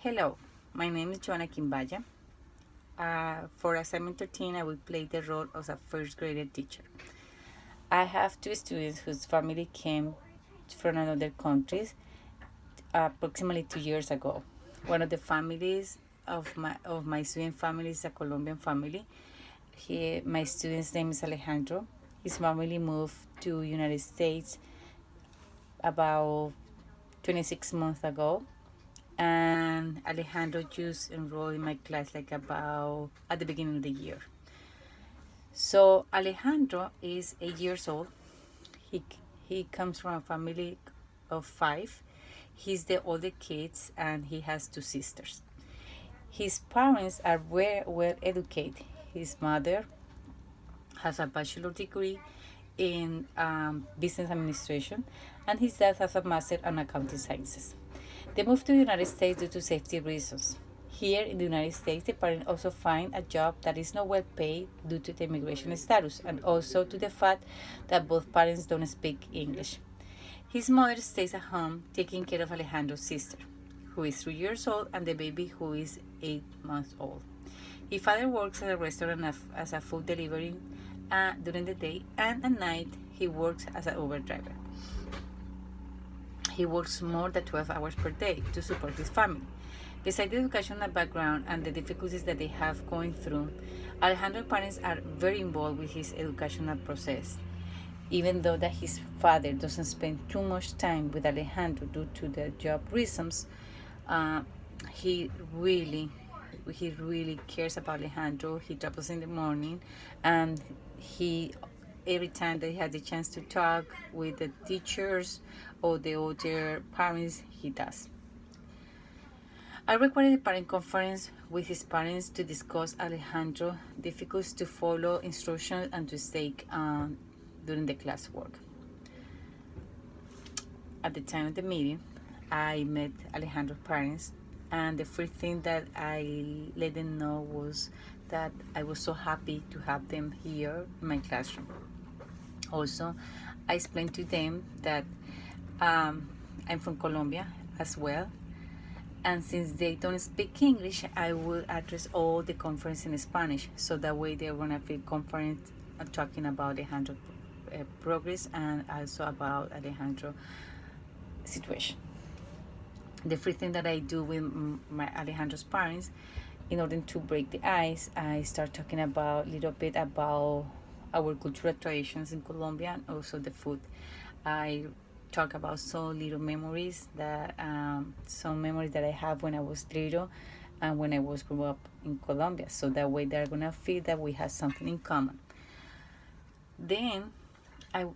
Hello, my name is Joanna Kimbaya. For assignment 13, I will play the role of a first grader teacher. I have two students whose family came from another countries approximately 2 years ago. One of the families of my student family is a Colombian family. My student's name is Alejandro. His family moved to United States about 26 months ago, and Alejandro just enrolled in my class like about at the beginning of the year. So Alejandro is 8 years old. He he comes from a family of five. He's the older kids and he has two sisters. His parents are very well educated. His mother has a bachelor degree in business administration, and his dad has a master in accounting sciences. They moved to the United States due to safety reasons. Here in the United States, the parents also find a job that is not well paid due to the immigration status and also to the fact that both parents don't speak English. His mother stays at home taking care of Alejandro's sister, who is 3 years old, and the baby, who is 8 months old. His father works at a restaurant as a food delivery during the day, and at night he works as an Uber driver. He works more than 12 hours per day to support his family. Besides the educational background and the difficulties that they have going through, Alejandro's parents are very involved with his educational process. Even though that his father doesn't spend too much time with Alejandro due to the job reasons, uh, he really he really cares about Alejandro. He drops us in the morning, and he every time that he has the chance to talk with the teachers or the other parents, he does. I recorded a parent conference with his parents to discuss Alejandro difficulties to follow instructions and to stay during the classwork. At the time of the meeting, I met Alejandro's parents, and the first thing that I let them know was that I was so happy to have them here in my classroom. Also, I explained to them that I'm from Colombia as well, and since they don't speak English, I will address all the conference in Spanish, so that way they're gonna feel confident talking about Alejandro progress and also about Alejandro situation. The first thing that I do with my Alejandro's parents, in order to break the ice, I start talking about a little bit about our cultural traditions in Colombia and also the food. I talk about some little memories that some memories that I have when I was little and when I was grew up in Colombia. So that way they're gonna feel that we have something in common. Then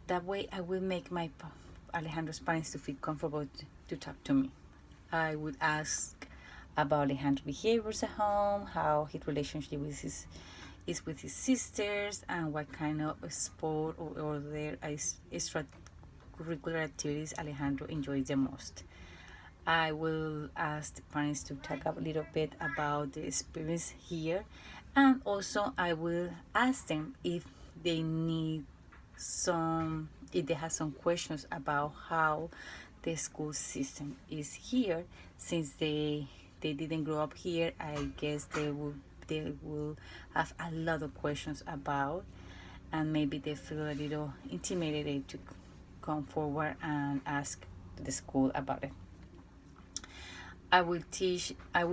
that way I will make my Alejandro's parents to feel comfortable to talk to me. I would ask about Alejandro's behaviors at home, how his relationship with his is with his sisters, and what kind of sport or their extracurricular activities Alejandro enjoys the most. I will ask the parents to talk a little bit about the experience here, and also I will ask them if they have some questions about how the school system is here. Since they didn't grow up here, I guess they will have a lot of questions about, and maybe they feel a little intimidated to come forward and ask the school about it. I will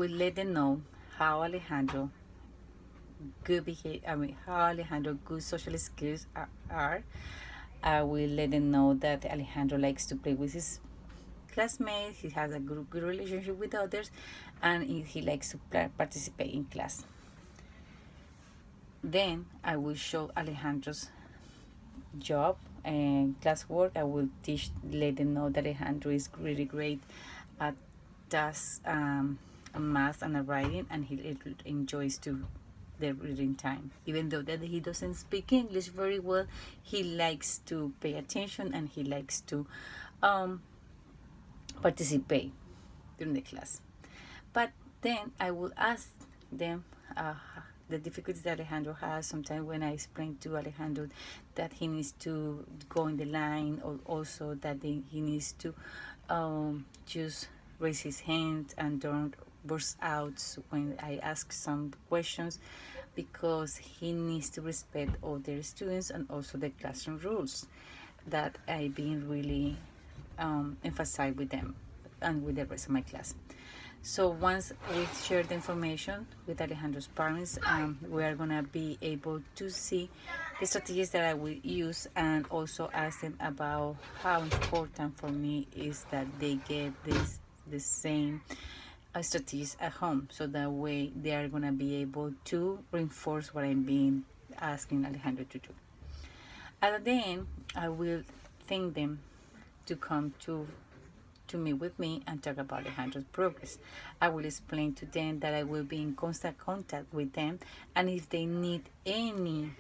let them know how Alejandro good behavior, how Alejandro good social skills are. I will let them know that Alejandro likes to play with his classmates, he has a good relationship with others, and he likes to participate in class. Then I will show Alejandro's job and classwork. I will let them know that Alejandro is really great at tasks, math and writing, and he enjoys to the reading time. Even though that he doesn't speak English very well, he likes to pay attention and he likes to participate during the class. But then I will ask them the difficulties that Alejandro has. Sometimes when I explain to Alejandro that he needs to go in the line, or also that he needs to just raise his hand and don't burst out when I ask some questions, because he needs to respect other students and also the classroom rules that I've been really emphasize with them and with the rest of my class. So once we share the information with Alejandro's parents, we are gonna be able to see the strategies that I will use, and also ask them about how important for me is that they get the same strategies at home, so that way they are gonna be able to reinforce what I'm being asking Alejandro to do. At the end, I will thank them to come to meet with me and talk about Alejandro's progress. I will explain to them that I will be in constant contact with them, and if they need any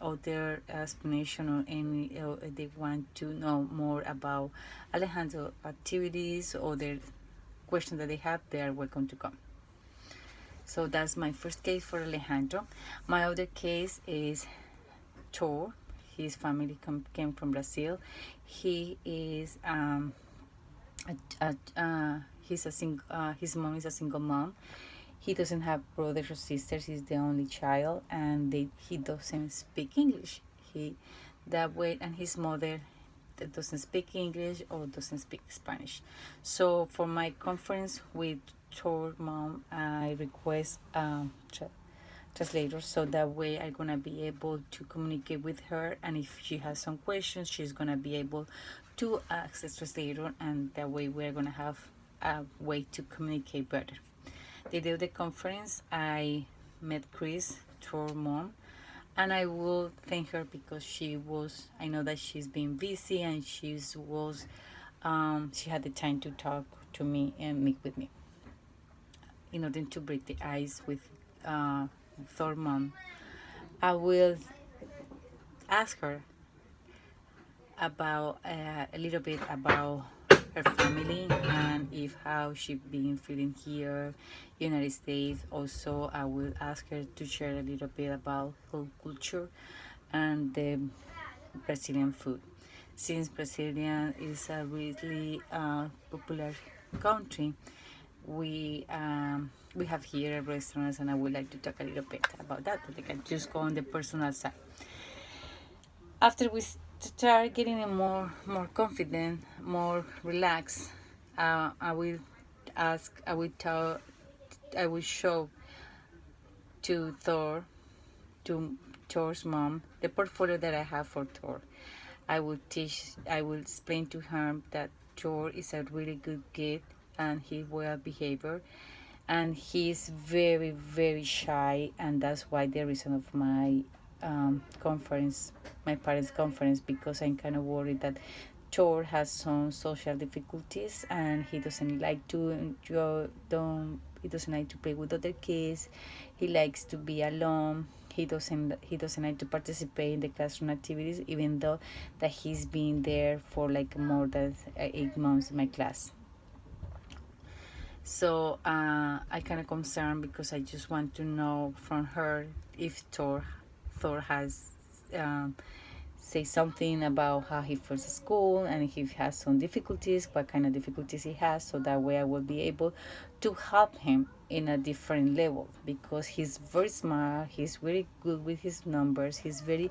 other explanation, or any they want to know more about Alejandro activities or their questions that they have, they are welcome to come. So that's my first case for Alejandro. My other case is Thor. His family came from Brazil. He is he's a his mom is a single mom. He doesn't have brothers or sisters. He's the only child, and he doesn't speak English. He that way, and his mother that doesn't speak English or doesn't speak Spanish. So for my conference with Thor mom, I request translator, so that way I'm gonna be able to communicate with her, and if she has some questions, she's gonna be able to ask the translator, and that way we're gonna have a way to communicate better. The day of the conference, I met Chris, Thor mom, and I will thank her because I know that she's been busy, and she had the time to talk to me and meet with me in order to break the ice with Thor mom. I will ask her about a little bit about her family, and if how she been feeling here United States. Also, I will ask her to share a little bit about her culture and the Brazilian food, since Brazilian is a really popular country. We have here restaurants, and I would like to talk a little bit about that. I can just go on the personal side. After we start getting more confident, more relaxed, I will show to Thor's mom the portfolio that I have for Thor. I will explain to her that Thor is a really good kid, and he well behavior, and he's very, very shy, and that's why the reason of my conference, my parents conference, because I'm kind of worried that Thor has some social difficulties, and he doesn't like to he doesn't like to play with other kids. He likes to be alone. He doesn't like to participate in the classroom activities, even though that he's been there for like more than 8 months in my class. So I kind of concerned, because I just want to know from her if Thor has say something about how he feels at school, and if he has some difficulties, what kind of difficulties he has, so that way I will be able to help him in a different level, because he's very smart, he's very good with his numbers, he's very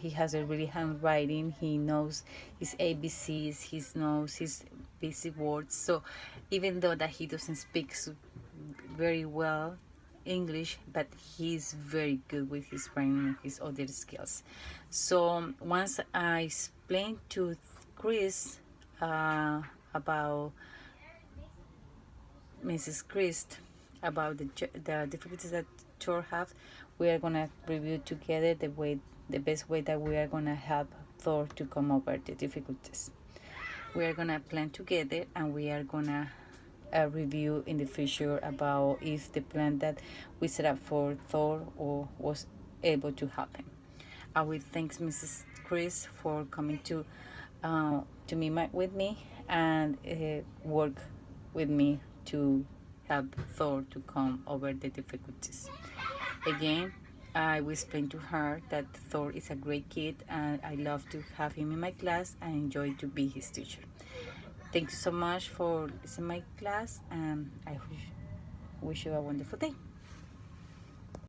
he has a really handwriting, he knows his ABCs, he knows his basic words. So even though that he doesn't speak very well English, but he's very good with his brain and his other skills. So once I explained to Chris about Mrs. Christ, about the difficulties that Thor have, we are gonna review together the best way that we are gonna help Thor to come over the difficulties. We are gonna plan together, and we are gonna review in the future about if the plan that we set up for Thor or was able to happen. I will thank Mrs. Chris for coming to meet with me and work with me to help Thor to come over the difficulties. Again, I will explain to her that Thor is a great kid, and I love to have him in my class. I enjoy to be his teacher. Thank you so much for listening my class, and I wish you a wonderful day.